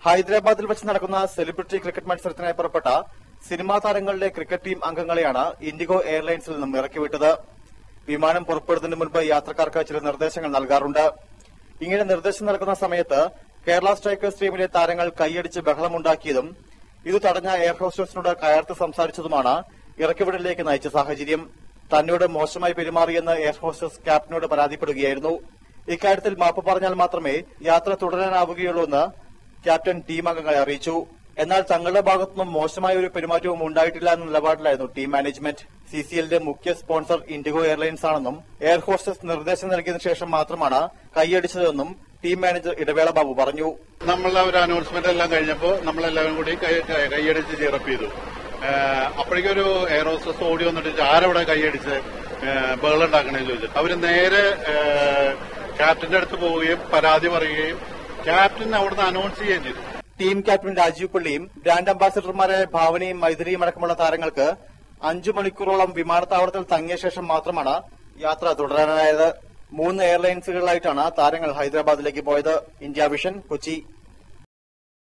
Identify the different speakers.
Speaker 1: ഹൈദരാബാദിൽ വെച്ച് നടക്കുന്ന സെലിബ്രിറ്റി ക്രിക്കറ്റ് മത്സരത്തിനായി പുറപ്പെട്ട സിനിമാ താരങ്ങളുടെ ക്രിക്കറ്റ് ടീം അംഗങ്ങളെയാണ് ഇൻഡിഗോ എയർലൈൻസിൽ നിന്നും ഇറക്കിവിട്ടത്. വിമാനം പുറപ്പെടുന്നതിന് മുൻപ് യാത്രക്കാർക്ക് ചില നിർദ്ദേശങ്ങൾ നൽകാറുണ്ട്. ഇങ്ങനെ നിർദ്ദേശം നൽകുന്ന സമയത്ത് കേരള സ്ട്രൈക്കേഴ്സ് ടീമിലെ താരങ്ങൾ കൈയടിച്ച് ബഹളമുണ്ടാക്കിയതും ഇത് തടഞ്ഞ എയർ ഹോസ്റ്റേഴ്സിനോട് കയർത്ത് സംസാരിച്ചതുമാണ് ഇറക്കിവിടലിലേക്ക് നയിച്ച സാഹചര്യം. തന്നോട് മോശമായി പെരുമാറിയെന്ന് എയർ ഹോസ്റ്റേഴ്സ് ക്യാപ്റ്റനോട് പരാതിപ്പെടുകയായിരുന്നു. ഇക്കാര്യത്തിൽ മാപ്പ് പറഞ്ഞാൽ മാത്രമേ യാത്ര തുടരാനാവുകയുള്ളൂ എന്ന് ക്യാപ്റ്റൻ ടീം അംഗങ്ങളെ അറിയിച്ചു. എന്നാൽ തങ്ങളുടെ ഭാഗത്തുനിന്നും മോശമായ ഒരു പെരുമാറ്റവും ഉണ്ടായിട്ടില്ല എന്ന നിലപാടിലായിരുന്നു ടീം മാനേജ്മെന്റ്. സിസിഎല്ലിന്റെ മുഖ്യ സ്പോൺസർ ഇൻഡിഗോ എയർലൈൻസ് ആണെന്നും എയർ ഹോസ്റ്റസ് നിർദ്ദേശം നൽകിയതിനു ശേഷം മാത്രമാണ് കൈയടിച്ചതെന്നും ടീം മാനേജർ ഇടവേള ബാബു പറഞ്ഞു.
Speaker 2: നമ്മളെ ഒരു അനൗൺസ്മെന്റ് എല്ലാം കഴിഞ്ഞപ്പോൾ നമ്മളെല്ലാവരും കൂടി കൈയടിച്ച് ചിറപ്പ് ചെയ്തു. അപ്പോഴേക്കും ഒരു എയർ ഹോസ്റ്റസ് ഓടി വന്നിട്ട് ആരവിടെ കൈയടിച്ച് ബഹളുണ്ടാക്കണേന്ന് ചോദിച്ചു. അവര് നേരെ ക്യാപ്റ്റന്റെ അടുത്ത് പോവുകയും പരാതി പറയുകയും ക്യാപ്റ്റൻ അവിടുന്ന് അനൗൺസ് ചെയ്യുകയും ചെയ്തു.
Speaker 1: ടീം ക്യാപ്റ്റൻ രാജീവ് പിള്ളിയും ബ്രാൻഡ് അംബാസിഡർമാരായ ഭാവനയും മൈഥിലിയും അടക്കമുള്ള താരങ്ങൾക്ക് 5 മണിക്കൂറോളം വിമാനത്താവളത്തിൽ തങ്ങിയ ശേഷം മാത്രമാണ് യാത്ര തുടരാനായത്. 3 എയർലൈൻസുകളിലായിട്ടാണ് താരങ്ങൾ ഹൈദരാബാദിലേക്ക് പോയത്. India vision, Kochi.